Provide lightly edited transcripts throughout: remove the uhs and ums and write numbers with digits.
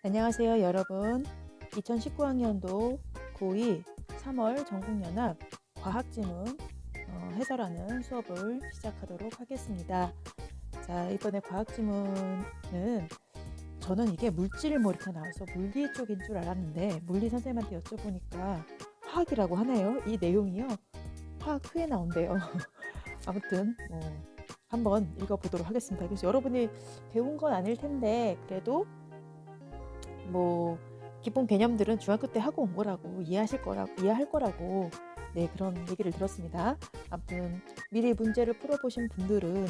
안녕하세요, 여러분. 2019학년도 고2 3월 전국연합 과학지문 해설하는 수업을 시작하도록 하겠습니다. 자, 이번에 과학지문은 저는 이게 물질 뭐 이렇게 나와서 물리 쪽인 줄 알았는데 물리 선생님한테 여쭤보니까 화학이라고 하네요. 이 내용이요. 화학 후에 나온대요. 아무튼 한번 읽어보도록 하겠습니다. 그래서 여러분이 배운 건 아닐 텐데 그래도 뭐 기본 개념들은 중학교 때 하고 온 거라고 이해할 거라고 네, 그런 얘기를 들었습니다. 아무튼 미리 문제를 풀어보신 분들은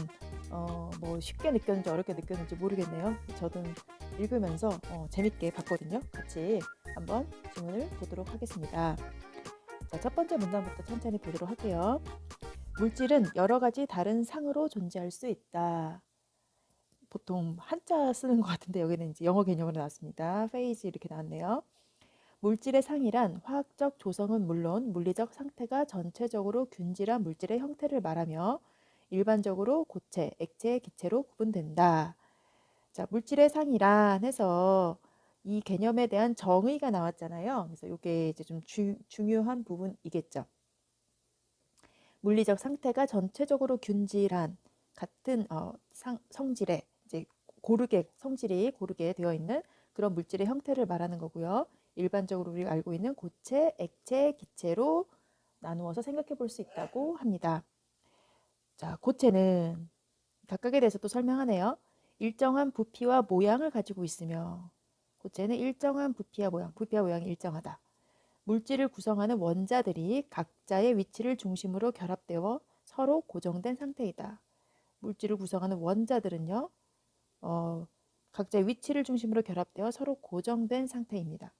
뭐 쉽게 느꼈는지 어렵게 느꼈는지 모르겠네요. 저도 읽으면서 재밌게 봤거든요. 같이 한번 질문을 보도록 하겠습니다. 자, 첫 번째 문장부터 천천히 보도록 할게요. 물질은 여러 가지 다른 상으로 존재할 수 있다. 보통 한자 쓰는 것 같은데 여기는 이제 영어 개념으로 나왔습니다. 페이지 이렇게 나왔네요. 물질의 상이란 화학적 조성은 물론 물리적 상태가 전체적으로 균질한 물질의 형태를 말하며 일반적으로 고체, 액체, 기체로 구분된다. 자, 물질의 상이란 해서 이 개념에 대한 정의가 나왔잖아요. 그래서 이게 이제 좀 중요한 부분이겠죠. 물리적 상태가 전체적으로 균질한 같은 성질의 이제 성질이 고르게 되어 있는 그런 물질의 형태를 말하는 거고요. 일반적으로 우리가 알고 있는 고체, 액체, 기체로 나누어서 생각해 볼 수 있다고 합니다. 자, 고체는 각각에 대해서 또 설명하네요. 일정한 부피와 모양을 가지고 있으며 고체는 일정한 부피와 모양이 일정하다. 물질을 구성하는 원자들이 각자의 위치를 중심으로 결합되어 서로 고정된 상태이다. 물질을 구성하는 원자들은요, 각자의 위치를 중심으로 결합되어 서로 고정된 상태입니다.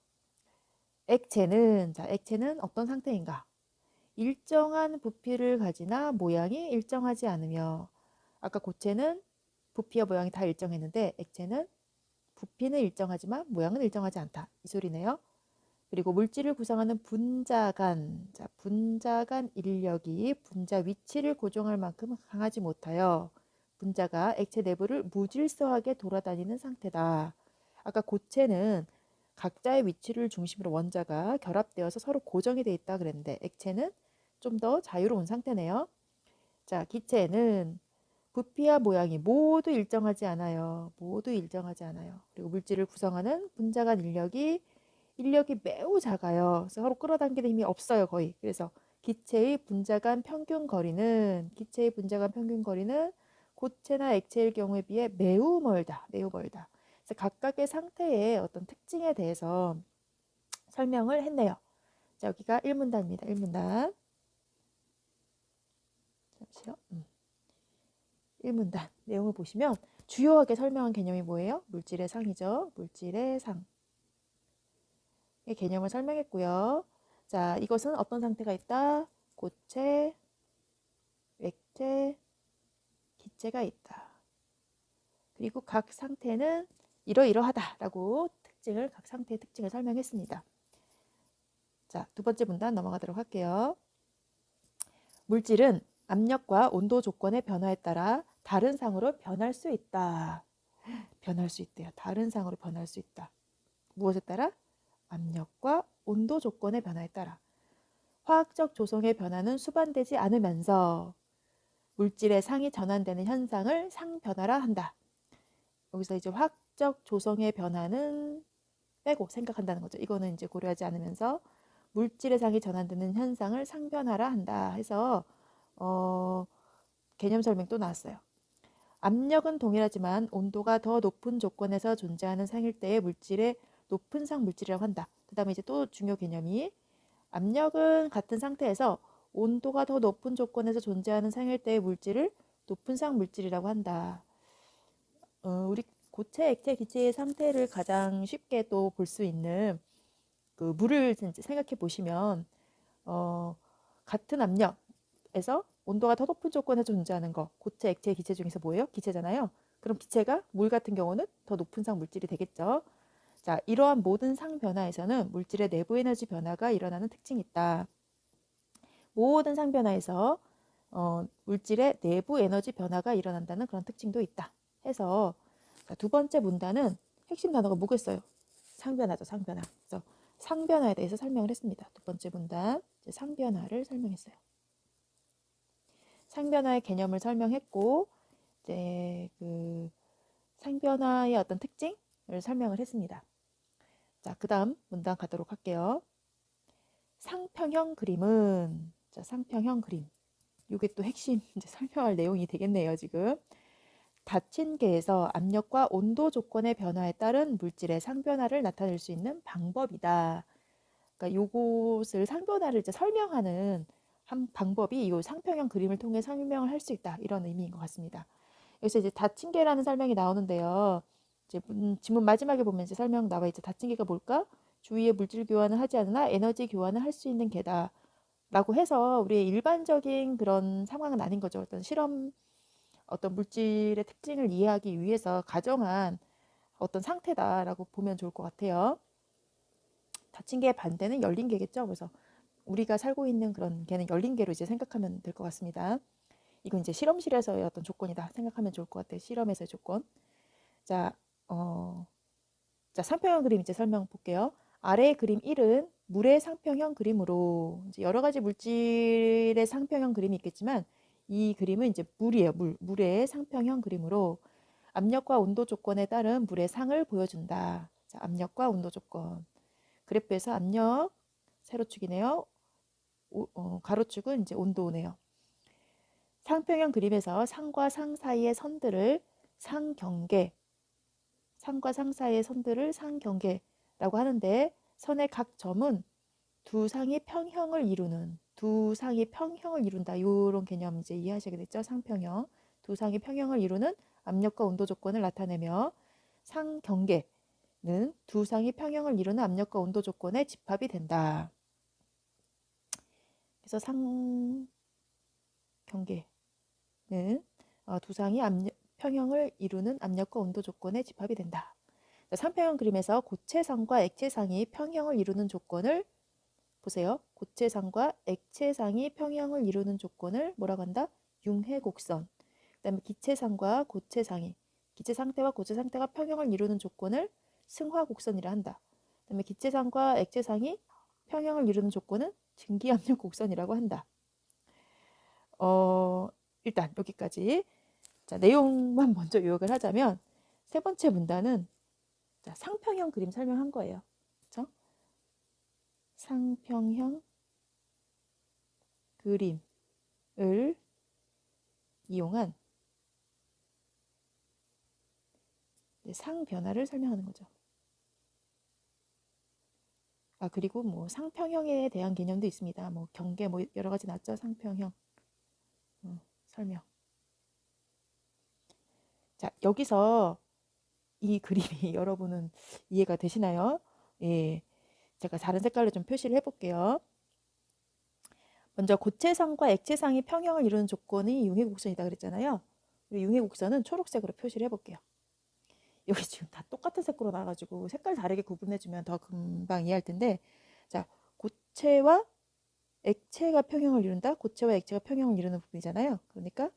액체는 어떤 상태인가? 일정한 부피를 가지나 모양이 일정하지 않으며, 아까 고체는 부피와 모양이 다 일정했는데, 액체는 부피는 일정하지만 모양은 일정하지 않다. 이 소리네요. 그리고 물질을 구성하는 분자간 인력이 분자 위치를 고정할 만큼 강하지 못하여 분자가 액체 내부를 무질서하게 돌아다니는 상태다. 아까 고체는 각자의 위치를 중심으로 원자가 결합되어서 서로 고정이 돼 있다 그랬는데 액체는 좀 더 자유로운 상태네요. 자, 기체는 부피와 모양이 모두 일정하지 않아요. 그리고 물질을 구성하는 분자간 인력이 매우 작아요. 그래서 서로 끌어당기는 힘이 없어요, 거의. 그래서 기체의 분자간 평균 거리는 고체나 액체의 경우에 비해 매우 멀다. 그래서 각각의 상태의 어떤 특징에 대해서 설명을 했네요. 자, 여기가 1문단입니다. 1문단. 잠시요. 1문단 내용을 보시면 주요하게 설명한 개념이 뭐예요? 물질의 상이죠. 물질의 상. 의 개념을 설명했고요. 자, 이것은 어떤 상태가 있다? 고체, 액체, 기체가 있다. 그리고 각 상태는 이러이러하다라고 각 상태의 특징을 설명했습니다. 자, 두 번째 문단 넘어가도록 할게요. 물질은 압력과 온도 조건의 변화에 따라 다른 상으로 변할 수 있다. 변할 수 있대요. 다른 상으로 변할 수 있다. 무엇에 따라? 압력과 온도 조건의 변화에 따라. 화학적 조성의 변화는 수반되지 않으면서 물질의 상이 전환되는 현상을 상변화라 한다. 여기서 이제 화학적 조성의 변화는 빼고 생각한다는 거죠. 이거는 이제 고려하지 않으면서 물질의 상이 전환되는 현상을 상변화라 한다 해서 개념 설명 또 나왔어요. 압력은 동일하지만 온도가 더 높은 조건에서 존재하는 상일 때의 물질의 높은 상 물질이라고 한다. 그 다음에 이제 또 중요 개념이 압력은 같은 상태에서 온도가 더 높은 조건에서 존재하는 상일 때의 물질을 높은 상 물질이라고 한다. 우리 고체, 액체, 기체의 상태를 가장 쉽게 또 볼 수 있는 그 물을 생각해 보시면 같은 압력에서 온도가 더 높은 조건에서 존재하는 거 고체, 액체, 기체 중에서 뭐예요? 기체잖아요. 그럼 기체가 물 같은 경우는 더 높은 상 물질이 되겠죠. 자, 이러한 모든 상 변화에서는 물질의 내부 에너지 변화가 일어나는 특징이 있다. 모든 상 변화에서 물질의 내부 에너지 변화가 일어난다는 그런 특징도 있다. 해서 자, 두 번째 문단은 핵심 단어가 뭐겠어요? 상변화죠, 상변화. 그래서 상변화에 대해서 설명을 했습니다. 두 번째 문단, 이제 상변화를 설명했어요. 상변화의 개념을 설명했고, 이제 그 상변화의 어떤 특징을 설명을 했습니다. 자, 그 다음 문단 가도록 할게요. 상평형 그림은, 자, 상평형 그림. 이게 또 핵심 이제 설명할 내용이 되겠네요, 지금. 닫힌 계에서 압력과 온도 조건의 변화에 따른 물질의 상변화를 나타낼 수 있는 방법이다. 그러니까 요것을 상변화를 이제 설명하는 한 방법이 이 상평형 그림을 통해 설명을 할 수 있다. 이런 의미인 것 같습니다. 여기서 이제 닫힌 계라는 설명이 나오는데요. 이제 지문 마지막에 보면 이제 설명 나와 있죠. 닫힌 계가 뭘까? 주위에 물질 교환을 하지 않으나 에너지 교환을 할 수 있는 계다. 라고 해서 우리의 일반적인 그런 상황은 아닌 거죠. 어떤 실험, 어떤 물질의 특징을 이해하기 위해서 가정한 어떤 상태다라고 보면 좋을 것 같아요. 닫힌 계의 반대는 열린 계겠죠. 그래서 우리가 살고 있는 그런 계는 열린 계로 이제 생각하면 될 것 같습니다. 이건 이제 실험실에서의 어떤 조건이다 생각하면 좋을 것 같아요. 실험에서의 조건. 자, 자, 상평형 그림 이제 설명 볼게요. 아래의 그림 1은 물의 상평형 그림으로 이제 여러 가지 물질의 상평형 그림이 있겠지만 이 그림은 이제 물이에요. 물의 상평형 그림으로 압력과 온도 조건에 따른 물의 상을 보여준다. 자, 압력과 온도 조건. 그래프에서 압력 세로축이네요. 가로축은 이제 온도네요. 상평형 그림에서 상과 상 사이의 선들을 상경계, 상과 상 사이의 선들을 상경계라고 하는데 선의 각 점은 두 상이 평형을 이룬다. 이런 개념 이제 이해하시게 됐죠? 상평형. 두 상이 평형을 이루는 압력과 온도 조건을 나타내며 상경계는 두 상이 평형을 이루는 압력과 온도 조건의 집합이 된다. 그래서 상경계는 두 상이 평형을 이루는 압력과 온도 조건의 집합이 된다. 상평형 그림에서 고체상과 액체상이 평형을 이루는 조건을 보세요. 고체상과 액체상이 평형을 이루는 조건을 뭐라고 한다? 융해곡선. 그다음에 기체상과 고체상이 기체 상태와 고체 상태가 평형을 이루는 조건을 승화곡선이라 한다. 그다음에 기체상과 액체상이 평형을 이루는 조건은 증기압력 곡선이라고 한다. 일단 여기까지. 자, 내용만 먼저 요약을 하자면 세 번째 문단은 자, 상평형 그림 설명한 거예요. 그렇죠? 상평형 그림을 이용한 상변화를 설명하는 거죠. 그리고 뭐 상평형에 대한 개념도 있습니다. 뭐 경계 뭐 여러 가지 나왔죠. 상평형 설명. 자, 여기서 이 그림이 여러분은 이해가 되시나요? 예. 제가 다른 색깔로 좀 표시를 해볼게요. 먼저 고체상과 액체상이 평형을 이루는 조건이 융해곡선이다 그랬잖아요. 우리 융해곡선은 초록색으로 표시를 해볼게요. 여기 지금 다 똑같은 색으로 나와가지고 색깔 다르게 구분해주면 더 금방 이해할 텐데, 자, 고체와 액체가 평형을 이룬다. 고체와 액체가 평형을 이루는 부분이잖아요. 그러니까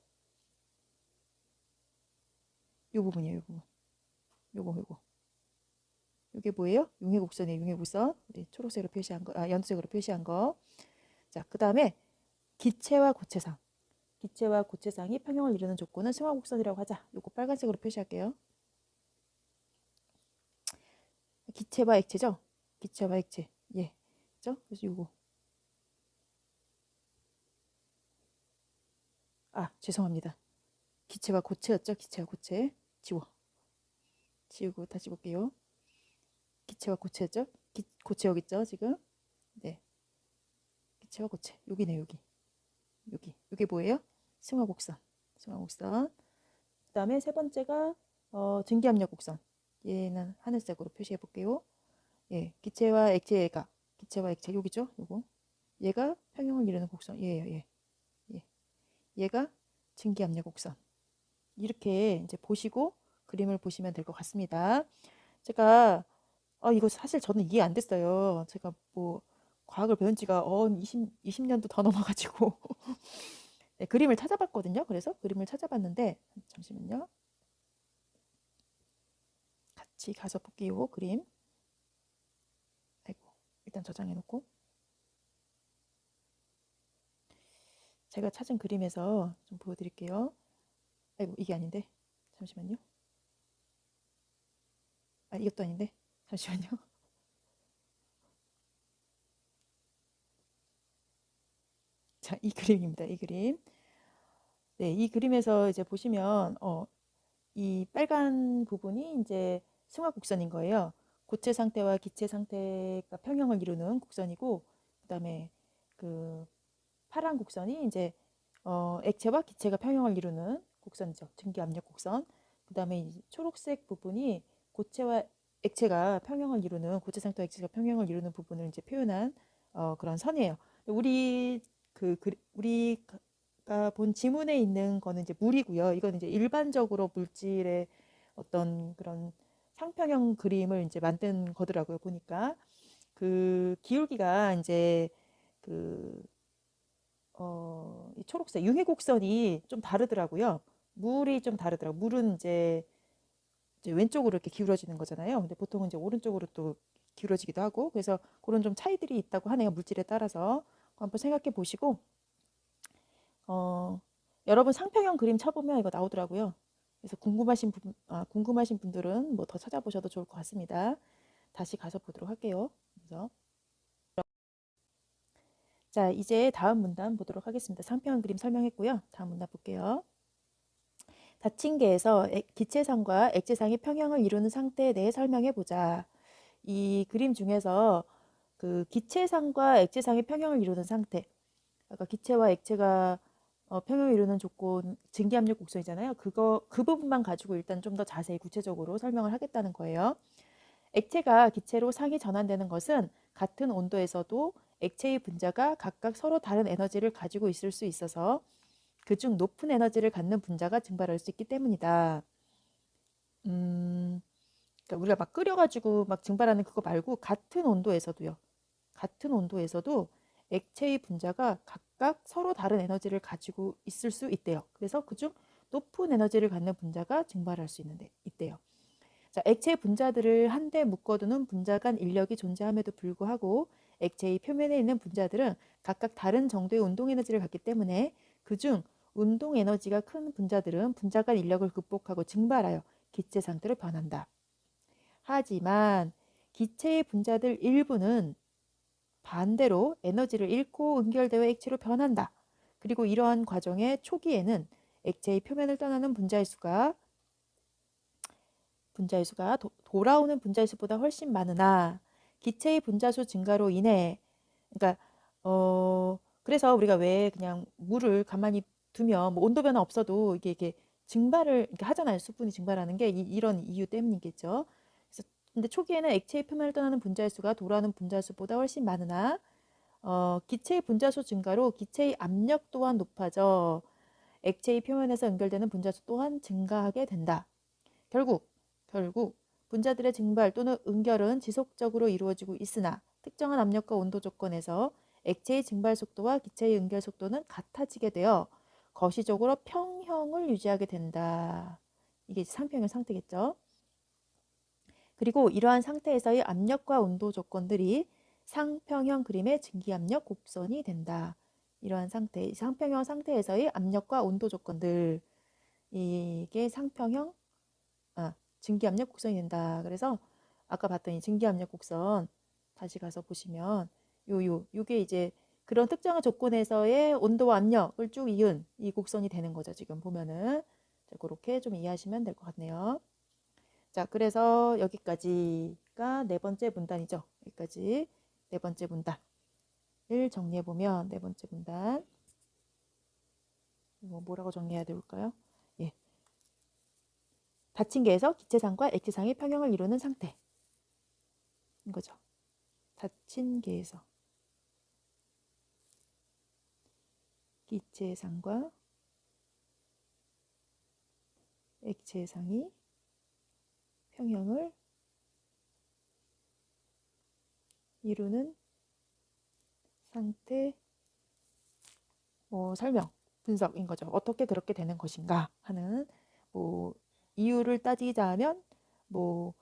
이 부분이에요. 이 부분. 요거. 이게 뭐예요? 융해곡선이에요. 융해곡선. 우리 초록색으로 표시한 거, 연두색으로 표시한 거. 자, 그 다음에 기체와 고체상. 기체와 고체상이 평형을 이루는 조건은 승화곡선이라고 하자. 요거 빨간색으로 표시할게요. 기체와 액체죠? 기체와 액체. 예. 그죠? 그래서 요거. 죄송합니다. 기체와 고체였죠? 기체와 고체. 지우고 다시 볼게요. 기체와 고체였죠? 고체 여기 있죠? 지금. 네. 기체와 고체. 여기네, 여기. 이게 뭐예요? 승화곡선. 그 다음에 세 번째가 증기압력 곡선. 얘는 하늘색으로 표시해 볼게요. 예, 기체와 액체 여기죠? 요거. 얘가 평형을 이루는 곡선. 얘예요. 예. 얘가 증기압력 곡선. 이렇게 이제 보시고 그림을 보시면 될 것 같습니다. 제가 이거 사실 저는 이해 안 됐어요. 제가 뭐 과학을 배운 지가 20년도 더 넘어가지고 네, 그림을 찾아봤거든요. 그래서 그림을 찾아봤는데 잠시만요. 같이 가서 볼게요. 그림. 일단 저장해 놓고 제가 찾은 그림에서 좀 보여드릴게요. 아이고 이게 아닌데 잠시만요. 아 이것도 아닌데 잠시만요. 자, 이 그림입니다. 이 그림. 네, 이 그림에서 이제 보시면 이 빨간 부분이 이제 승화곡선인 거예요. 고체 상태와 기체 상태가 평형을 이루는 곡선이고, 그다음에 그 파란 곡선이 이제 액체와 기체가 평형을 이루는 곡선이죠. 증기압력 곡선. 그다음에 이 초록색 부분이 고체와 액체가 평형을 이루는 고체 상태와 액체가 평형을 이루는 부분을 이제 표현한 그런 선이에요. 우리 우리가 본 지문에 있는 거는 이제 물이고요. 이건 이제 일반적으로 물질의 어떤 그런 상평형 그림을 이제 만든 거더라고요. 보니까 그 기울기가 이제 그 이 초록색 융해곡선이 좀 다르더라고요. 물이 좀 다르더라고요. 물은 이제 왼쪽으로 이렇게 기울어지는 거잖아요. 근데 보통은 이제 오른쪽으로 또 기울어지기도 하고 그래서 그런 좀 차이들이 있다고 하네요. 물질에 따라서 한번 생각해 보시고 여러분 상평형 그림 쳐보면 이거 나오더라고요. 그래서 궁금하신 분들은 뭐 더 찾아보셔도 좋을 것 같습니다. 다시 가서 보도록 할게요. 그래서 자, 이제 다음 문단 보도록 하겠습니다. 상평형 그림 설명했고요. 다음 문단 볼게요. 닫힌 개에서 기체상과 액체상이 평형을 이루는 상태에 대해 설명해 보자. 이 그림 중에서 그 기체상과 액체상이 평형을 이루는 상태, 아까 기체와 액체가 평형을 이루는 조건, 증기압력 곡선이잖아요. 그 부분만 가지고 일단 좀 더 자세히 구체적으로 설명을 하겠다는 거예요. 액체가 기체로 상이 전환되는 것은 같은 온도에서도 액체의 분자가 각각 서로 다른 에너지를 가지고 있을 수 있어서 그중 높은 에너지를 갖는 분자가 증발할 수 있기 때문이다. 그러니까 우리가 막 끓여가지고 막 증발하는 그거 말고 같은 온도에서도요. 같은 온도에서도 액체의 분자가 각각 서로 다른 에너지를 가지고 있을 수 있대요. 그래서 그중 높은 에너지를 갖는 분자가 증발할 수 있대요. 자, 액체 분자들을 한데 묶어두는 분자 간 인력이 존재함에도 불구하고 액체의 표면에 있는 분자들은 각각 다른 정도의 운동 에너지를 갖기 때문에 그중 운동 에너지가 큰 분자들은 분자 간 인력을 극복하고 증발하여 기체 상태로 변한다. 하지만 기체의 분자들 일부는 반대로 에너지를 잃고 은결되어 액체로 변한다. 그리고 이러한 과정의 초기에는 액체의 표면을 떠나는 분자의 수가 돌아오는 분자의 수보다 훨씬 많으나 기체의 분자수 증가로 인해 그러니까 그래서 우리가 왜 그냥 물을 가만히 두면 뭐 온도 변화 없어도 이게 증발을 이렇게 하잖아요. 수분이 증발하는 게 이런 이유 때문이겠죠. 그래서 근데 초기에는 액체의 표면을 떠나는 분자의 수가 돌아오는 분자의 수보다 훨씬 많으나 기체의 분자수 증가로 기체의 압력 또한 높아져 액체의 표면에서 연결되는 분자수 또한 증가하게 된다. 결국 분자들의 증발 또는 응결은 지속적으로 이루어지고 있으나 특정한 압력과 온도 조건에서 액체의 증발 속도와 기체의 응결 속도는 같아지게 되어 거시적으로 평형을 유지하게 된다. 이게 상평형 상태겠죠. 그리고 이러한 상태에서의 압력과 온도 조건들이 상평형 그림의 증기압력 곡선이 된다. 이러한 상태, 상평형 상태에서의 압력과 온도 조건들 이게 상평형 증기압력 곡선이 된다. 그래서 아까 봤던 이 증기압력 곡선 다시 가서 보시면 요게 이제 그런 특정한 조건에서의 온도와 압력을 쭉 이은 이 곡선이 되는 거죠. 지금 보면은 자, 그렇게 좀 이해하시면 될 것 같네요. 자, 그래서 여기까지가 네 번째 문단이죠. 여기까지 네 번째 문단을 정리해 보면 네 번째 문단 뭐라고 정리해야 될까요? 예. 닫힌 개에서 기체상과 액체상이 평형을 이루는 상태인 거죠. 닫힌 개에서 기체상과 액체상이 평형을 이루는 상태 설명, 분석인 거죠. 어떻게 그렇게 되는 것인가 하는 뭐 이유를 따지자면 뭐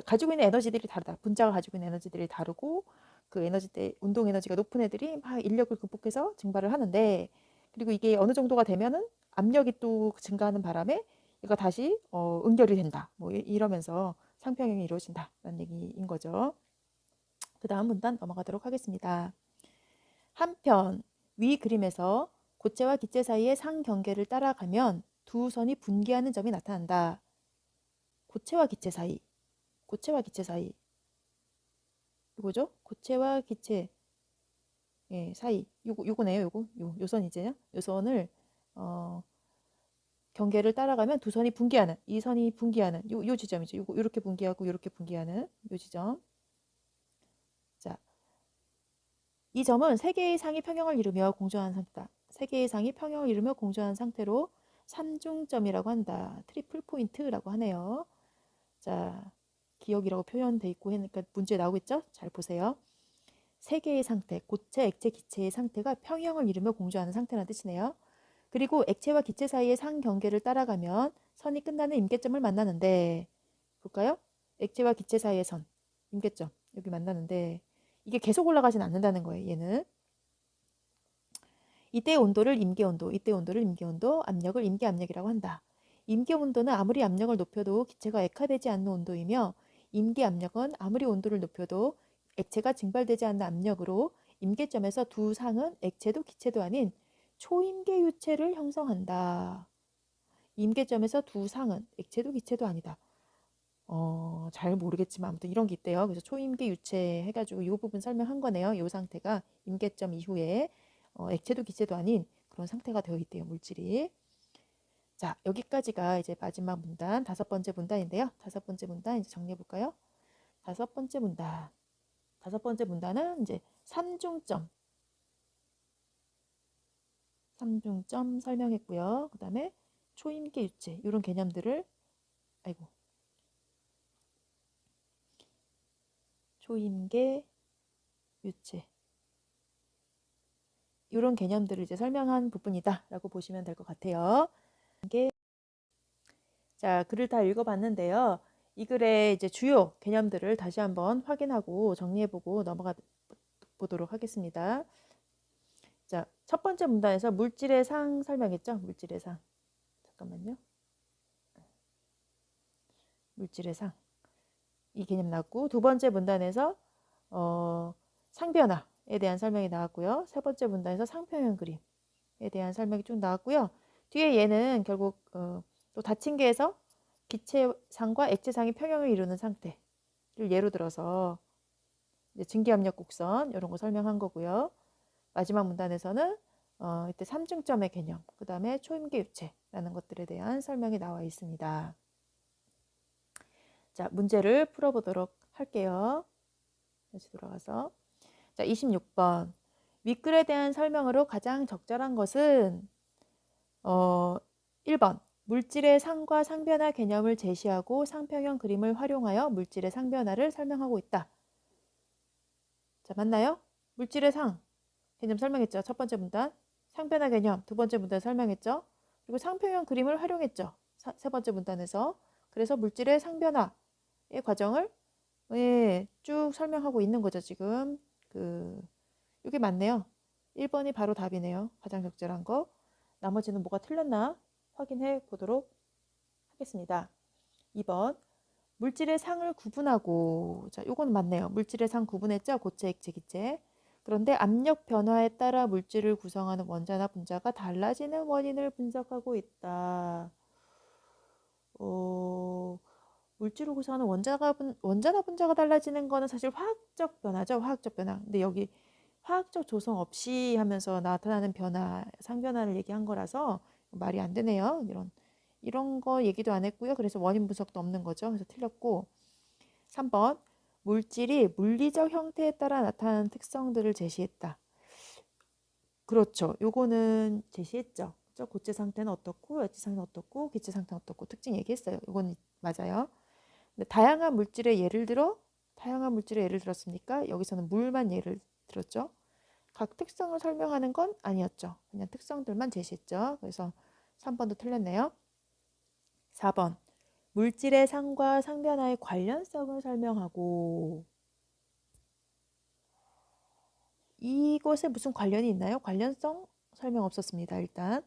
가지고 있는 에너지들이 다르다. 분자가 가지고 있는 에너지들이 다르고 그 에너지 때 운동 에너지가 높은 애들이 막 인력을 극복해서 증발을 하는데, 그리고 이게 어느 정도가 되면은 압력이 또 증가하는 바람에 얘가 다시 응결이 된다. 뭐 이러면서 상평형이 이루어진다라는 얘기인 거죠. 그 다음 문단 넘어가도록 하겠습니다. 한편 위 그림에서 고체와 기체 사이의 상경계를 따라가면 두 선이 분기하는 점이 나타난다. 고체와 기체 사이, 고체와 기체 사이, 이거죠? 고체와 기체 사이, 요거네요. 요 선이제요. 요 선을 어, 경계를 따라가면 두 선이 분기하는, 이 선이 분기하는 요 지점이죠. 요렇게 분기하고 요렇게 분기하는 요 지점. 자, 이 점은 세 개의 상이 평형을 이루며 공존한 상태다. 세 개의 상이 평형을 이루며 공존한 상태로 삼중점이라고 한다. 트리플 포인트라고 하네요. 자, 기억이라고 표현돼 있고 하니까 문제에 나오겠죠? 잘 보세요. 세 개의 상태, 고체, 액체, 기체의 상태가 평형을 이루며 공존하는 상태라는 뜻이네요. 그리고 액체와 기체 사이의 상경계를 따라가면 선이 끝나는 임계점을 만나는데, 볼까요? 액체와 기체 사이의 선, 임계점, 여기 만나는데 이게 계속 올라가진 않는다는 거예요. 얘는 이때 온도를 임계온도, 이때 온도를 임계온도, 압력을 임계압력이라고 한다. 임계온도는 아무리 압력을 높여도 기체가 액화되지 않는 온도이며, 임계압력은 아무리 온도를 높여도 액체가 증발되지 않는 압력으로 임계점에서 두 상은 액체도 기체도 아닌 초임계 유체를 형성한다. 임계점에서 두 상은 액체도 기체도 아니다. 잘 모르겠지만 아무튼 이런 게 있대요. 그래서 초임계 유체 해가지고 이 부분 설명한 거네요. 이 상태가 임계점 이후에 액체도 기체도 아닌 그런 상태가 되어 있대요. 물질이. 자, 여기까지가 이제 마지막 문단, 다섯 번째 문단인데요. 다섯 번째 문단 이제 정리해 볼까요? 다섯 번째 문단. 다섯 번째 문단은 이제 삼중점. 삼중점 설명했고요. 그 다음에 초임계 유체 이런 개념들을 아이고 초임계 유체 이런 개념들을 이제 설명한 부분이다라고 보시면 될 것 같아요. 자, 글을 다 읽어봤는데요. 이 글의 이제 주요 개념들을 다시 한번 확인하고 정리해보고 넘어가 보도록 하겠습니다. 자, 첫 번째 문단에서 물질의 상 설명했죠? 물질의 상. 잠깐만요. 물질의 상. 이 개념 나왔고, 두 번째 문단에서 상변화에 대한 설명이 나왔고요. 세 번째 문단에서 상평형 그림에 대한 설명이 쭉 나왔고요. 뒤에 얘는 결국 또 닫힌 계에서 기체상과 액체상이 평형을 이루는 상태를 예로 들어서 이제 증기압력 곡선 이런 거 설명한 거고요. 마지막 문단에서는 이때 삼중점의 개념, 그 다음에 초임계 유체라는 것들에 대한 설명이 나와 있습니다. 자, 문제를 풀어보도록 할게요. 다시 돌아가서. 자, 26번. 윗글에 대한 설명으로 가장 적절한 것은 1번. 물질의 상과 상변화 개념을 제시하고 상평형 그림을 활용하여 물질의 상변화를 설명하고 있다. 자, 맞나요? 물질의 상 개념 설명했죠. 첫 번째 문단. 상변화 개념 두 번째 문단 설명했죠. 그리고 상평형 그림을 활용했죠. 세 번째 문단에서. 그래서 물질의 상변화의 과정을 쭉 설명하고 있는 거죠. 지금 이게 맞네요. 1번이 바로 답이네요. 가장 적절한 거. 나머지는 뭐가 틀렸나 확인해 보도록 하겠습니다. 2번. 물질의 상을 구분하고, 자, 요건 맞네요. 물질의 상 구분했죠? 고체, 액체, 기체. 그런데 압력 변화에 따라 물질을 구성하는 원자나 분자가 달라지는 원인을 분석하고 있다. 물질을 구성하는 원자나 분자가 달라지는 거는 사실 화학적 변화죠. 화학적 변화. 근데 여기 화학적 조성 없이 하면서 나타나는 변화, 상변화를 얘기한 거라서 말이 안 되네요. 이런 거 얘기도 안 했고요. 그래서 원인 분석도 없는 거죠. 그래서 틀렸고. 3번. 물질이 물리적 형태에 따라 나타나는 특성들을 제시했다. 그렇죠. 요거는 제시했죠. 그렇죠? 고체 상태는 어떻고, 액체 상태는 어떻고, 기체 상태는 어떻고 특징 얘기했어요. 이건 맞아요. 근데 다양한 물질의 예를 들었습니까? 여기서는 물만 예를 들었죠. 각 특성을 설명하는 건 아니었죠. 그냥 특성들만 제시했죠. 그래서 3번도 틀렸네요. 4번. 물질의 상과 상변화의 관련성을 설명하고 이것에 무슨 관련이 있나요? 관련성 설명 없었습니다. 일단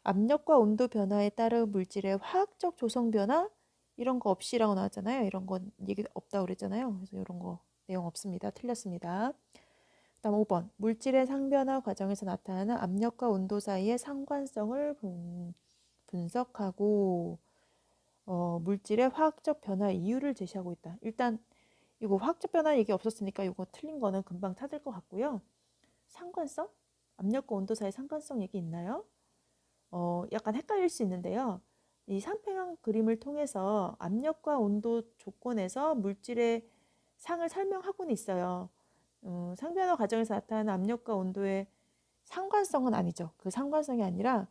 압력과 온도 변화에 따른 물질의 화학적 조성 변화 이런 거 없이라고 나왔잖아요. 이런 건 얘기 없다고 그랬잖아요. 그래서 이런 거 내용 없습니다. 틀렸습니다. 다음 5번. 물질의 상변화 과정에서 나타나는 압력과 온도 사이의 상관성을 분석하고 물질의 화학적 변화 이유를 제시하고 있다. 일단 이거 화학적 변화 얘기 없었으니까 이거 틀린 거는 금방 찾을 것 같고요. 상관성? 압력과 온도 사이의 상관성 얘기 있나요? 약간 헷갈릴 수 있는데요. 이 상평형 그림을 통해서 압력과 온도 조건에서 물질의 상을 설명하고는 있어요. 상변화 과정에서 나타나는 압력과 온도의 상관성은 아니죠. 그 상관성이 아니라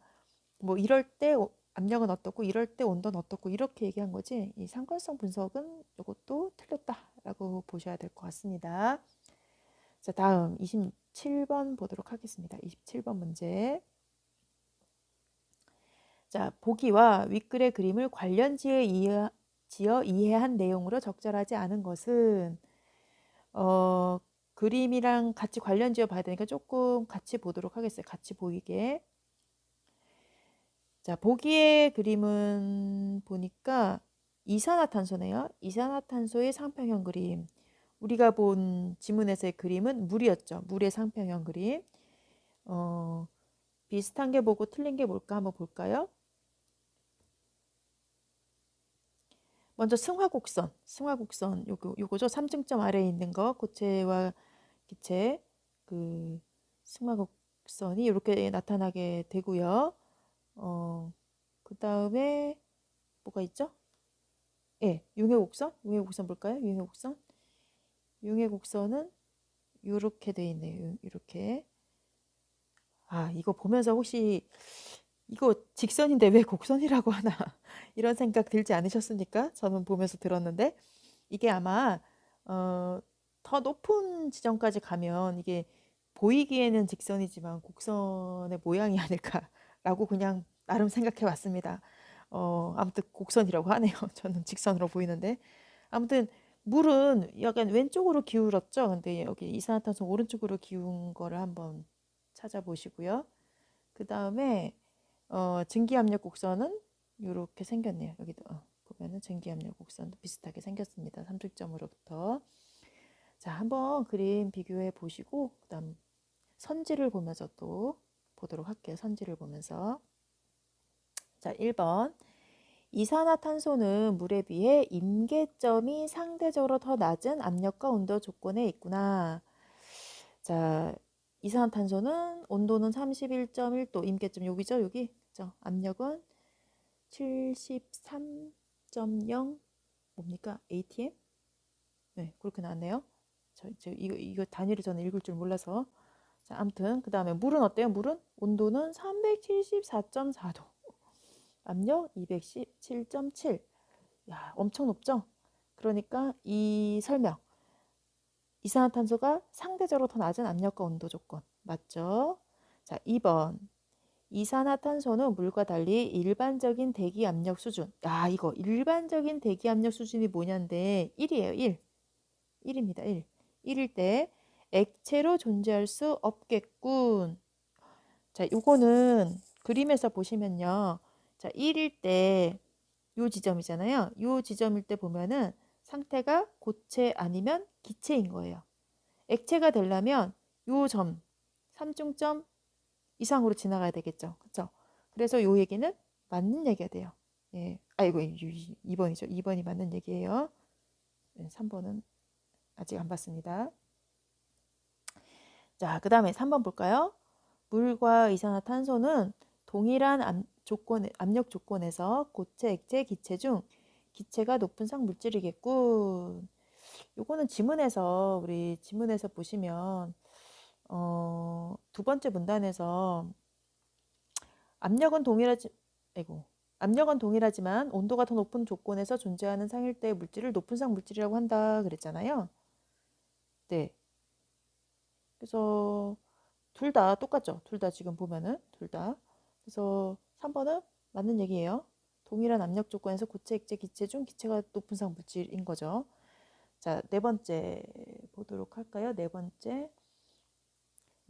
뭐 이럴 때 압력은 어떻고 이럴 때 온도는 어떻고 이렇게 얘기한 거지. 이 상관성 분석은 이것도 틀렸다라고 보셔야 될 것 같습니다. 자, 다음 27번 보도록 하겠습니다. 27번 문제. 자, 보기와 윗글의 그림을 관련지에 지어 이해한 내용으로 적절하지 않은 것은 그림이랑 같이 관련지어 봐야 되니까 조금 같이 보도록 하겠어요. 같이 보이게. 자, 보기의 그림은 보니까 이산화탄소네요. 이산화탄소의 상평형 그림. 우리가 본 지문에서의 그림은 물이었죠. 물의 상평형 그림. 비슷한 게 뭐고 틀린 게 뭘까 한번 볼까요? 먼저 승화곡선 요거죠. 3중점 아래에 있는 거 고체와 기체 그 승화곡선이 이렇게 나타나게 되고요. 그 다음에 뭐가 있죠? 예, 융해곡선 볼까요? 융해곡선은 이렇게 돼 있네요. 이렇게. 아, 이거 보면서 혹시 이거 직선인데 왜 곡선이라고 하나 이런 생각 들지 않으셨습니까? 저는 보면서 들었는데 이게 아마 더 높은 지점까지 가면 이게 보이기에는 직선이지만 곡선의 모양이 아닐까라고 그냥 나름 생각해 봤습니다. 아무튼 곡선이라고 하네요. 저는 직선으로 보이는데 아무튼 물은 약간 왼쪽으로 기울었죠. 근데 여기 이산화탄소 오른쪽으로 기운 거를 한번 찾아보시고요. 그 다음에 증기압력 곡선은 이렇게 생겼네요. 여기도 보면은 증기압력 곡선도 비슷하게 생겼습니다. 삼중점으로부터. 자, 한번 그림 비교해 보시고 그다음 선지를 보면서 또 보도록 할게요. 선지를 보면서. 자, 1번. 이산화탄소는 물에 비해 임계점이 상대적으로 더 낮은 압력과 온도 조건에 있구나. 자, 이산화탄소는 온도는 31.1도, 임계점 여기죠, 여기. 그죠? 압력은 73.0 뭡니까? ATM? 네, 그렇게 나왔네요. 이거 단위를 저는 읽을 줄 몰라서. 자, 아무튼 그 다음에 물은 어때요? 물은 온도는 374.4도, 압력 217.7. 야, 엄청 높죠? 그러니까 이 설명, 이산화탄소가 상대적으로 더 낮은 압력과 온도 조건 맞죠? 자, 2번. 이산화탄소는 물과 달리 일반적인 대기 압력 수준. 야, 이거 일반적인 대기 압력 수준이 뭐냐인데 1이에요. 1. 1입니다. 1. 1일 때 액체로 존재할 수 없겠군. 자, 요거는 그림에서 보시면요. 자, 1일 때 요 지점이잖아요. 요 지점일 때 보면은 상태가 고체 아니면 기체인 거예요. 액체가 되려면 요 점, 3중점 이상으로 지나가야 되겠죠. 그렇죠? 그래서 요 얘기는 맞는 얘기가 돼요. 예. 아이고, 2번이죠. 2번이 맞는 얘기예요. 3번은 아직 안 봤습니다. 자, 그 다음에 3번 볼까요? 물과 이산화탄소는 동일한 압력 조건에서 고체, 액체, 기체 중 기체가 높은 상물질이겠군. 요거는 우리 지문에서 보시면 두 번째 문단에서 압력은 동일하지, 아이고, 압력은 동일하지만 온도가 더 높은 조건에서 존재하는 상일대의 물질을 높은 상 물질이라고 한다 그랬잖아요. 네. 그래서 둘 다 똑같죠. 둘 다 지금 보면은 둘 다. 그래서 3번은 맞는 얘기예요. 동일한 압력 조건에서 고체, 액체, 기체 중 기체가 높은 상 물질인 거죠. 자, 네 번째 보도록 할까요? 네 번째.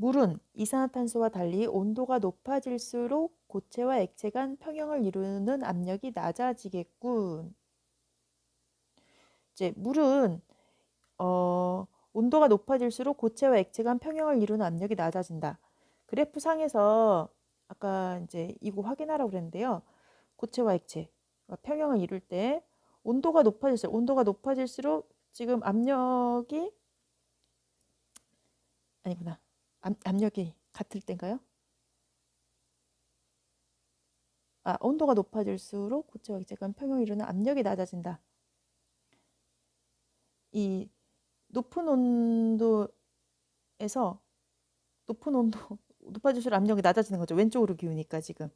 물은 이산화탄소와 달리 온도가 높아질수록 고체와 액체 간 평형을 이루는 압력이 낮아지겠군. 이제 물은 온도가 높아질수록 고체와 액체 간 평형을 이루는 압력이 낮아진다. 그래프 상에서 아까 이제 이거 확인하라고 그랬는데요. 고체와 액체 평형을 이룰 때 온도가 높아질수록 지금 압력이 아니구나. 압력이 같을 때인가요? 온도가 높아질수록 고체와 액체 간 평형을 이루는 압력이 낮아진다. 이 높은 온도에서 높아질수록 압력이 낮아지는 거죠. 왼쪽으로 기우니까 지금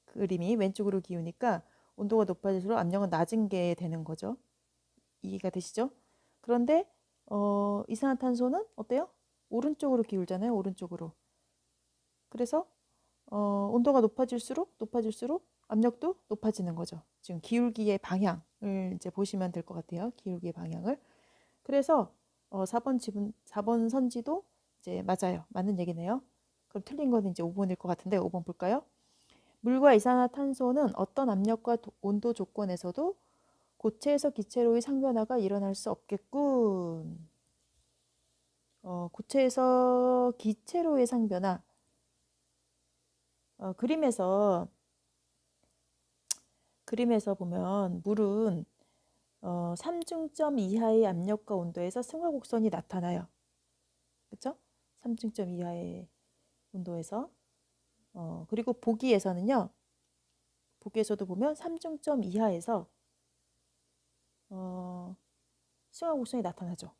그림이 왼쪽으로 기우니까 온도가 높아질수록 압력은 낮은 게 되는 거죠. 이해가 되시죠? 그런데 이산화탄소는 어때요? 오른쪽으로 기울잖아요. 오른쪽으로. 그래서 온도가 높아질수록 압력도 높아지는 거죠. 지금 기울기의 방향을 이제 보시면 될 것 같아요. 기울기의 방향을. 그래서 4번 선지도 이제 맞아요. 맞는 얘기네요. 그럼 틀린 거는 이제 5번일 것 같은데 5번 볼까요? 물과 이산화탄소는 어떤 압력과 온도 조건에서도 고체에서 기체로의 상변화가 일어날 수 없겠군. 고체에서 기체로의 상변화. 그림에서 보면 물은 3중점 이하의 압력과 온도에서 승화 곡선이 나타나요. 그렇죠? 3중점 이하의 온도에서 그리고 보기에서는요. 보기에서도 보면 3중점 이하에서 승화 곡선이 나타나죠.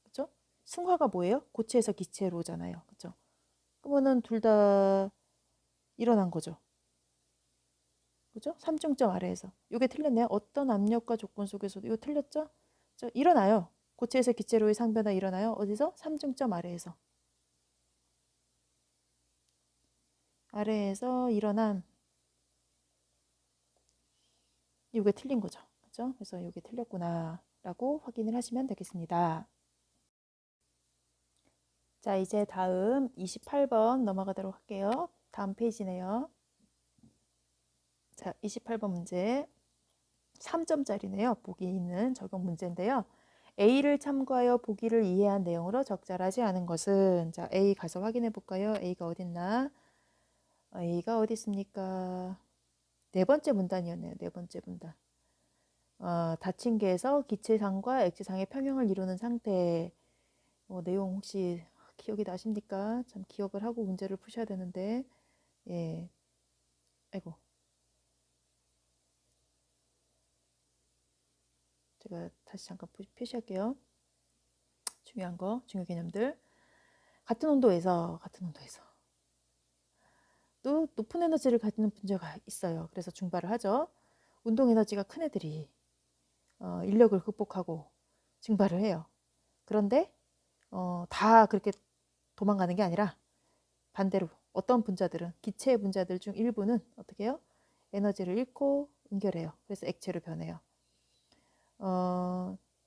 그렇죠? 승화가 뭐예요? 고체에서 기체로잖아요. 그렇죠? 그러면은 둘 다 일어난 거죠. 그죠? 3중점 아래에서. 이게 틀렸네요. 어떤 압력과 조건 속에서도 이거 틀렸죠? 일어나요. 고체에서 기체로의 상변화 일어나요. 어디서? 3중점 아래에서. 아래에서 일어난 이게 틀린 거죠. 그죠? 그래서 이게 틀렸구나 라고 확인을 하시면 되겠습니다. 자, 이제 다음 28번 넘어가도록 할게요. 다음 페이지네요. 자, 28번 문제 3점짜리네요. 보기 있는 적용 문제인데요. A를 참고하여 보기를 이해한 내용으로 적절하지 않은 것은 자, A 가서 확인해 볼까요? A가 어딨나? A가 어디 있습니까? 네 번째 문단이었네요. 네 번째 문단. 닫힌 개에서 기체상과 액체상의 평형을 이루는 상태. 내용 혹시 기억이 나십니까? 참 기억을 하고 문제를 푸셔야 되는데 예, 아이고 제가 다시 잠깐 표시할게요. 중요한 거, 중요 개념들. 같은 온도에서 또 높은 에너지를 갖는 분자가 있어요. 그래서 증발을 하죠. 운동 에너지가 큰 애들이 인력을 극복하고 증발을 해요. 그런데 다 그렇게 도망가는 게 아니라 반대로 어떤 분자들은 기체 분자들 중 일부는 어떻게 해요? 에너지를 잃고 응결해요. 그래서 액체로 변해요.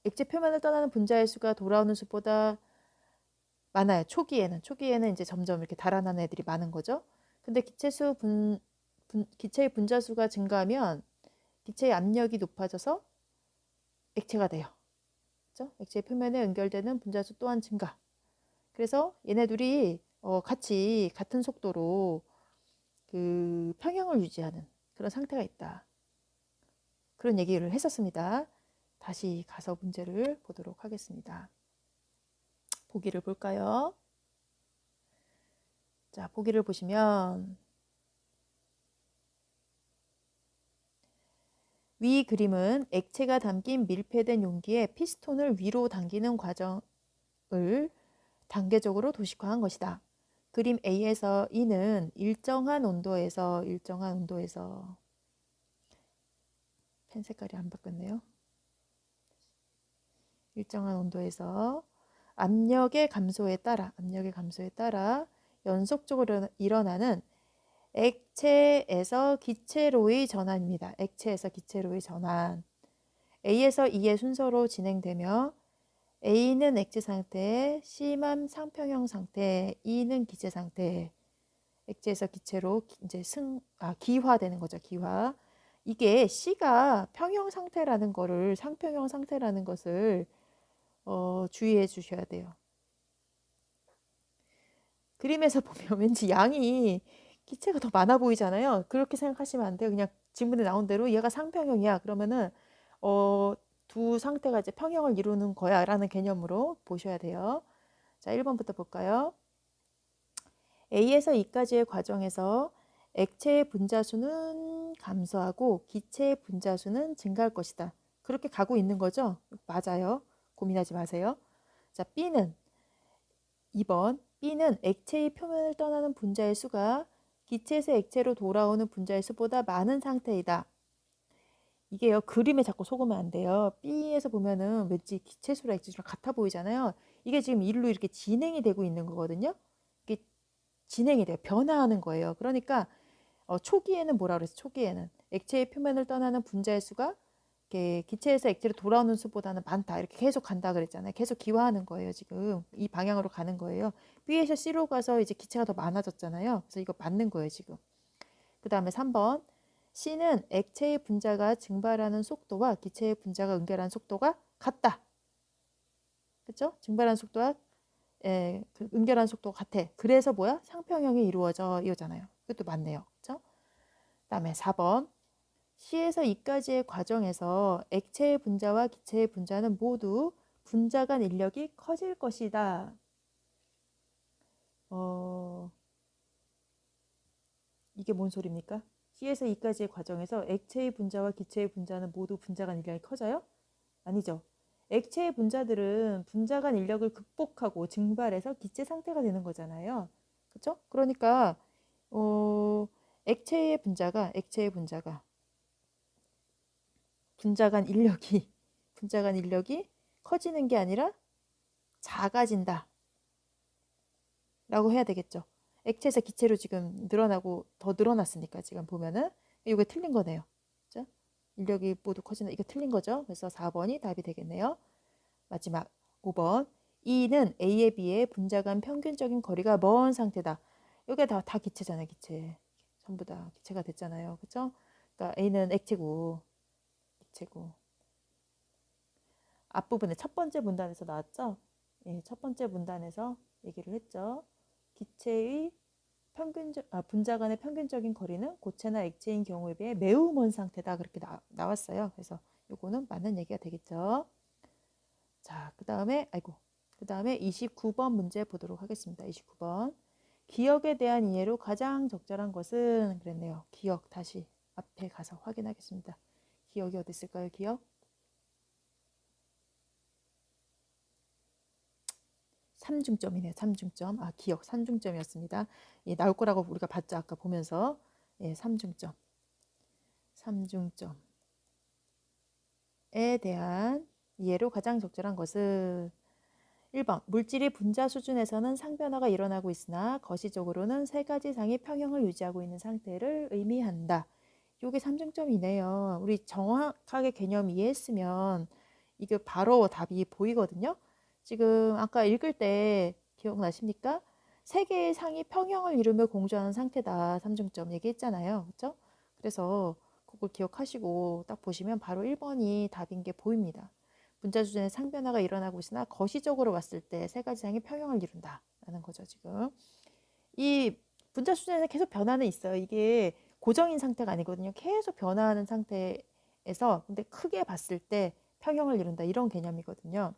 액체 표면을 떠나는 분자의 수가 돌아오는 수보다 많아요. 초기에는 이제 점점 이렇게 달아나는 애들이 많은 거죠. 근데 기체의 분자 수가 증가하면 기체의 압력이 높아져서 액체가 돼요. 그렇죠? 액체 표면에 연결되는 분자 수 또한 증가. 그래서 얘네 둘이 같이 같은 속도로 그 평형을 유지하는 그런 상태가 있다. 그런 얘기를 했었습니다. 다시 가서 문제를 보도록 하겠습니다. 보기를 볼까요? 자, 보기를 보시면 위 그림은 액체가 담긴 밀폐된 용기에 피스톤을 위로 당기는 과정을 단계적으로 도식화한 것이다. 그림 A에서 E는 일정한 온도에서 펜 색깔이 안 바뀌었네요. 일정한 온도에서 압력의 감소에 따라 연속적으로 일어나는 액체에서 기체로의 전환입니다. 액체에서 기체로의 전환. A에서 E의 순서로 진행되며 A는 액체 상태, C만 상평형 상태, E는 기체 상태. 액체에서 기체로 이제 기화되는 거죠. 기화. 이게 C가 평형 상태라는 거를 상평형 상태라는 것을 주의해 주셔야 돼요. 그림에서 보면 왠지 양이 기체가 더 많아 보이잖아요. 그렇게 생각하시면 안 돼요. 그냥 지문에 나온 대로 얘가 상평형이야. 그러면은 두 상태가 이제 평형을 이루는 거야 라는 개념으로 보셔야 돼요. 자, 1번부터 볼까요? A에서 E까지의 과정에서 액체의 분자수는 감소하고 기체의 분자수는 증가할 것이다. 그렇게 가고 있는 거죠? 맞아요. 고민하지 마세요. 자, B는 2번. B는 액체의 표면을 떠나는 분자의 수가 기체에서 액체로 돌아오는 분자의 수보다 많은 상태이다. 이게요, 그림에 자꾸 속으면 안 돼요. B에서 보면은 왠지 기체수랑 액체수랑 같아 보이잖아요. 이게 지금 일로 이렇게 진행이 되고 있는 거거든요. 이게 진행이 돼요. 변화하는 거예요. 그러니까 초기에는 뭐라 그랬어? 초기에는 액체의 표면을 떠나는 분자의 수가 이렇게 기체에서 액체로 돌아오는 수보다는 많다. 이렇게 계속 간다 그랬잖아요. 계속 기화하는 거예요. 지금 이 방향으로 가는 거예요. B에서 C로 가서 이제 기체가 더 많아졌잖아요. 그래서 이거 맞는 거예요, 지금. 그 다음에 3번. C는 액체의 분자가 증발하는 속도와 기체의 분자가 응결하는 속도가 같다. 그렇죠? 증발하는 속도와 그 응결하는 속도가 같아. 그래서 뭐야? 상평형이 이루어져 이거잖아요. 그것도 맞네요. 그렇죠? 그다음에 4번. C에서 E까지의 과정에서 액체의 분자와 기체의 분자는 모두 분자 간 인력이 커질 것이다. 이게 뭔 소리입니까? C에서 E까지의 과정에서 액체의 분자와 기체의 분자는 모두 분자 간 인력이 커져요? 아니죠. 액체의 분자들은 분자 간 인력을 극복하고 증발해서 기체 상태가 되는 거잖아요. 그렇죠? 그러니까 액체의 분자가 분자 간 인력이 분자 간 인력이 커지는 게 아니라 작아진다 라고 해야 되겠죠. 액체에서 기체로 지금 늘어나고 더 늘어났으니까 지금 보면은 이게 틀린 거네요. 그죠? 인력이 모두 커진다. 이거 틀린 거죠. 그래서 4번이 답이 되겠네요. 마지막 5번. E는 A에 비해 분자 간 평균적인 거리가 먼 상태다. 이게 다 기체잖아요. 기체. 전부 다 기체가 됐잖아요. 그죠? 그러니까 A는 액체고 기체고. 앞부분에 첫 번째 문단에서 나왔죠? 예, 첫 번째 문단에서 얘기를 했죠. 기체의 분자 간의 평균적인 거리는 고체나 액체인 경우에 비해 매우 먼 상태다. 그렇게 나왔어요. 그래서 요거는 맞는 얘기가 되겠죠. 자, 그 다음에 29번 문제 보도록 하겠습니다. 29번. 기억에 대한 이해로 가장 적절한 것은 그랬네요. 기억 다시 앞에 가서 확인하겠습니다. 기억이 어디 있을까요? 기억? 3중점이네요. 3중점. 기억 3중점이었습니다. 예, 나올 거라고 우리가 봤죠. 아까 보면서. 예, 3중점. 3중점에 대한 이해로 가장 적절한 것은 1번. 물질이 분자 수준에서는 상변화가 일어나고 있으나 거시적으로는 세 가지 상이 평형을 유지하고 있는 상태를 의미한다. 이게 3중점이네요. 우리 정확하게 개념 이해했으면 이게 바로 답이 보이거든요. 지금 아까 읽을 때 기억나십니까? 세 개의 상이 평형을 이루며 공존하는 상태다. 3중점 얘기했잖아요. 그렇죠? 그래서 그걸 기억하시고 딱 보시면 바로 1번이 답인 게 보입니다. 분자 수준의 상변화가 일어나고 있으나 거시적으로 봤을 때 세 가지 상이 평형을 이룬다라는 거죠. 지금 이 분자 수준에서 계속 변화는 있어요. 이게 고정인 상태가 아니거든요. 계속 변화하는 상태에서 근데 크게 봤을 때 평형을 이룬다 이런 개념이거든요.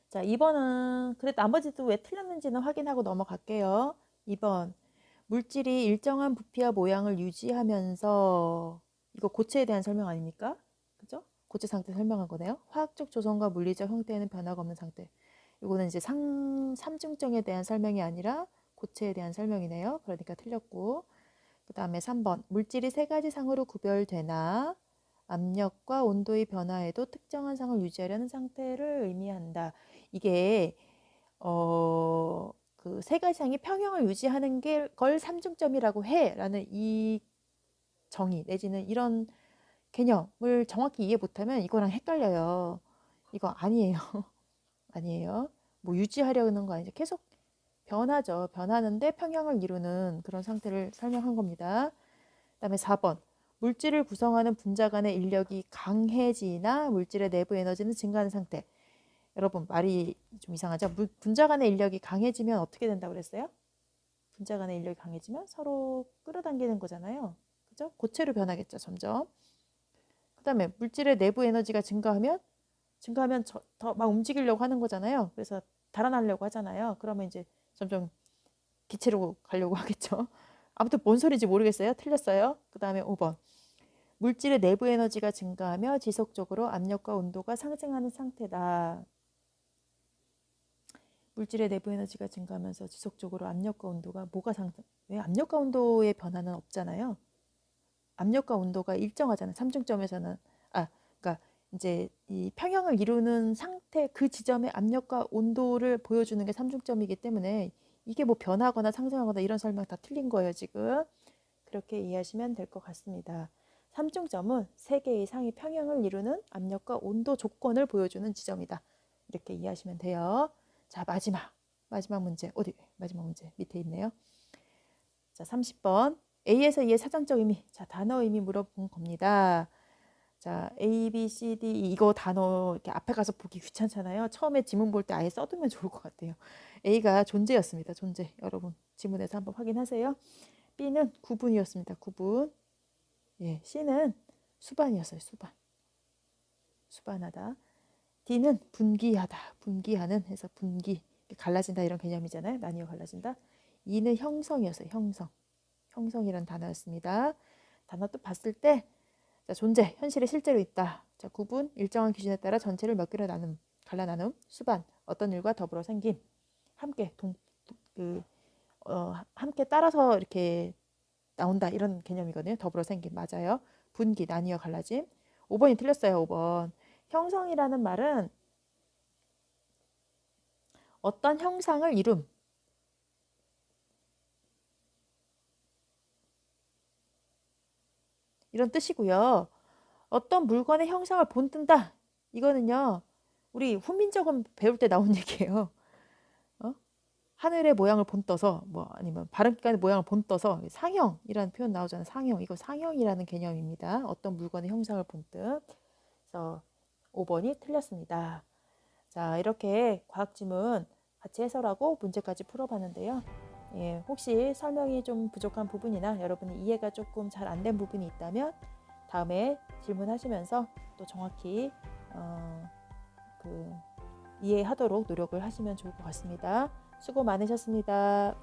자, 2번은 그래 나머지도 왜 틀렸는지는 확인하고 넘어갈게요. 2번. 물질이 일정한 부피와 모양을 유지하면서 이거 고체에 대한 설명 아닙니까? 그죠? 고체 상태 설명한 거네요. 화학적 조성과 물리적 형태에는 변화가 없는 상태. 이거는 이제 삼중정에 대한 설명이 아니라 고체에 대한 설명이네요. 그러니까 틀렸고. 그 다음에 3번. 물질이 세 가지 상으로 구별되나 압력과 온도의 변화에도 특정한 상을 유지하려는 상태를 의미한다. 이게 그 세 가지 상이 평형을 유지하는 게 걸 삼중점이라고 해라는 이 정의 내지는 이런 개념을 정확히 이해 못하면 이거랑 헷갈려요. 이거 아니에요. 아니에요. 뭐 유지하려는 거 아니죠. 계속 변하죠. 변하는데 평형을 이루는 그런 상태를 설명한 겁니다. 그다음에 4번. 물질을 구성하는 분자 간의 인력이 강해지나 물질의 내부 에너지는 증가하는 상태. 여러분 말이 좀 이상하죠? 분자 간의 인력이 강해지면 어떻게 된다고 그랬어요? 분자 간의 인력이 강해지면 서로 끌어당기는 거잖아요. 그죠? 고체로 변하겠죠, 점점. 그다음에 물질의 내부 에너지가 증가하면 더 막 움직이려고 하는 거잖아요. 그래서 달아나려고 하잖아요. 그러면 이제 점점 기체로 가려고 하겠죠. 아무튼 뭔 소리인지 모르겠어요. 틀렸어요. 그다음에 5번. 물질의 내부 에너지가 증가하며 지속적으로 압력과 온도가 상승하는 상태다. 물질의 내부 에너지가 증가하면서 지속적으로 압력과 온도가 뭐가 상승? 왜 압력과 온도의 변화는 없잖아요. 압력과 온도가 일정하잖아요. 삼중점에서는 그러니까 이제 이 평형을 이루는 상태 그 지점의 압력과 온도를 보여주는 게 삼중점이기 때문에 이게 뭐 변하거나 상승하거나 이런 설명 다 틀린 거예요, 지금. 그렇게 이해하시면 될 것 같습니다. 삼중점은 세 개 이상의 평형을 이루는 압력과 온도 조건을 보여주는 지점이다. 이렇게 이해하시면 돼요. 자, 마지막 문제. 어디? 마지막 문제 밑에 있네요. 자, 30번. A에서 E의 사전적 의미. 자, 단어 의미 물어본 겁니다. 자, A, B, C, D 이거 단어 이렇게 앞에 가서 보기 귀찮잖아요. 처음에 지문 볼 때 아예 써두면 좋을 것 같아요. A가 존재였습니다. 존재. 여러분 지문에서 한번 확인하세요. B는 구분이었습니다. 구분. 예, C는 수반이었어요. 수반. 수반하다. D는 분기하다. 분기하는 해서 분기. 갈라진다 이런 개념이잖아요. 나뉘어 갈라진다. E는 형성이었어요. 형성. 형성이란 단어였습니다. 단어 또 봤을 때 자, 존재, 현실에 실제로 있다. 자, 구분, 일정한 기준에 따라 전체를 몇 개로 갈라 나눔, 수반, 어떤 일과 더불어 생김, 함께 함께 따라서 이렇게 나온다 이런 개념이거든요. 더불어 생김 맞아요. 분기, 나뉘어 갈라짐. 5번이 틀렸어요. 5번. 형성이라는 말은 어떤 형상을 이룸. 이런 뜻이고요. 어떤 물건의 형상을 본뜬다. 이거는요. 우리 훈민정음 배울 때 나온 얘기예요. 어? 하늘의 모양을 본떠서 뭐 아니면 발음기관의 모양을 본떠서 상형이라는 표현 나오잖아요. 상형. 이거 상형이라는 개념입니다. 어떤 물건의 형상을 본뜬. 그래서 5번이 틀렸습니다. 자, 이렇게 과학 지문 같이 해설하고 문제까지 풀어봤는데요. 예, 혹시 설명이 좀 부족한 부분이나 여러분이 이해가 조금 잘 안 된 부분이 있다면 다음에 질문하시면서 또 정확히 이해하도록 노력을 하시면 좋을 것 같습니다. 수고 많으셨습니다.